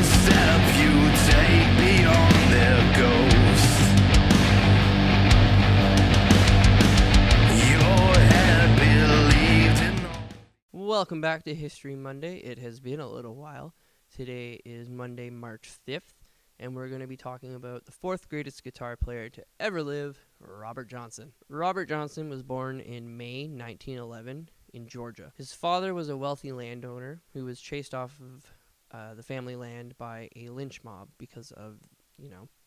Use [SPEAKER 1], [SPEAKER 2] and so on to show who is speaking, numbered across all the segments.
[SPEAKER 1] step you take beyond their ghost. Your head believed in all.
[SPEAKER 2] Welcome back to History Monday. It has been a little while. Today is Monday, March 5th, and we're going to be talking about the fourth greatest guitar player to ever live, Robert Johnson. Robert Johnson was born in May 1911 in Georgia. His father was a wealthy landowner who was chased off of the family land by a lynch mob because of,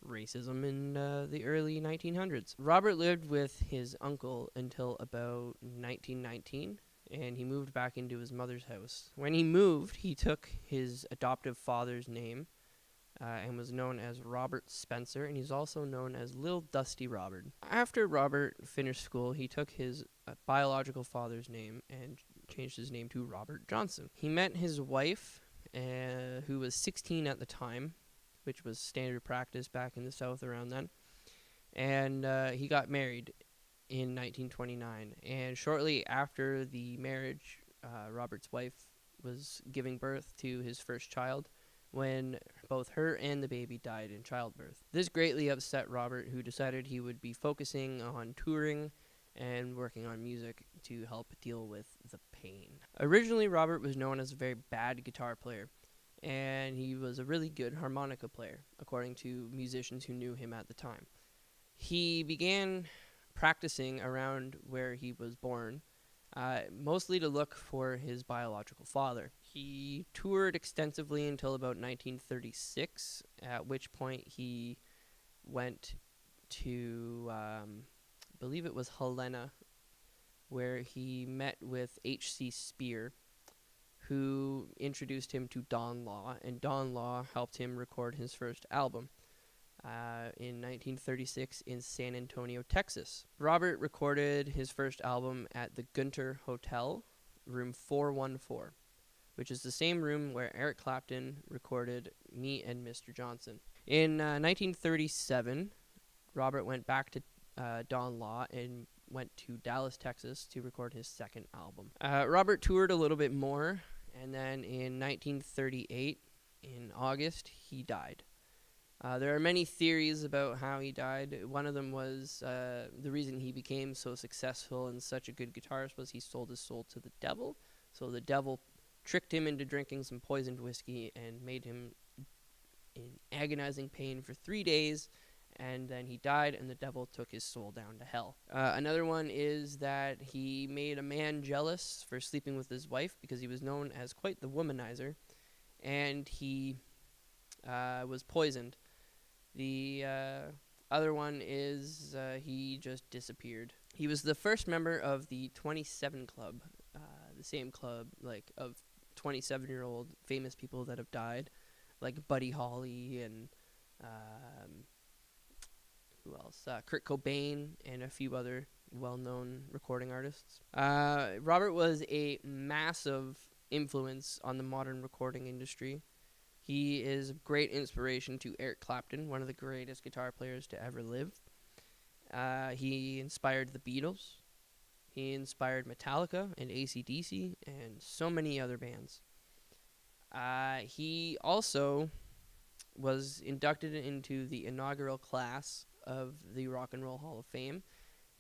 [SPEAKER 2] racism in the early 1900s. Robert lived with his uncle until about 1919. And he moved back into his mother's house. When he moved, he took his adoptive father's name and was known as Robert Spencer, and he's also known as Little Dusty Robert. After Robert finished school, he took his biological father's name and changed his name to Robert Johnson. He met his wife, who was 16 at the time, which was standard practice back in the South around then, and he got married in 1929, and shortly after the marriage, Robert's wife was giving birth to his first child when both her and the baby died in childbirth. This greatly upset Robert, who decided he would be focusing on touring and working on music to help deal with the pain. Originally, Robert was known as a very bad guitar player, and he was a really good harmonica player, according to musicians who knew him at the time. He began practicing around where he was born, mostly to look for his biological father. He toured extensively until about 1936, at which point he went to, I believe it was Helena, where he met with H.C. Spear, who introduced him to Don Law, and Don Law helped him record his first album in 1936 in San Antonio, Texas. Robert recorded his first album at the Gunter Hotel, room 414, which is the same room where Eric Clapton recorded Me and Mr. Johnson. In 1937, Robert went back to Don Law and went to Dallas, Texas to record his second album. Robert toured a little bit more, and then in 1938, in August, he died. There are many theories about how he died. One of them was the reason he became so successful and such a good guitarist was he sold his soul to the devil. So the devil tricked him into drinking some poisoned whiskey and made him in agonizing pain for 3 days, and then he died, and the devil took his soul down to hell. Another one is that he made a man jealous for sleeping with his wife because he was known as quite the womanizer, and he was poisoned. The other one is he just disappeared. He was the first member of the 27 Club, the same club of 27-year-old famous people that have died, like Buddy Holly and who else? Kurt Cobain and a few other well-known recording artists. Robert was a massive influence on the modern recording industry. He is a great inspiration to Eric Clapton, one of the greatest guitar players to ever live. He inspired the Beatles. He inspired Metallica and AC/DC and so many other bands. He also was inducted into the inaugural class of the Rock and Roll Hall of Fame.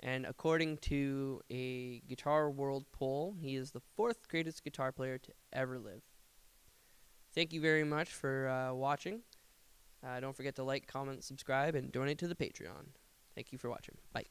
[SPEAKER 2] And according to a Guitar World poll, he is the fourth greatest guitar player to ever live. Thank you very much for watching. Don't forget to like, comment, subscribe, and donate to the Patreon. Thank you for watching. Bye.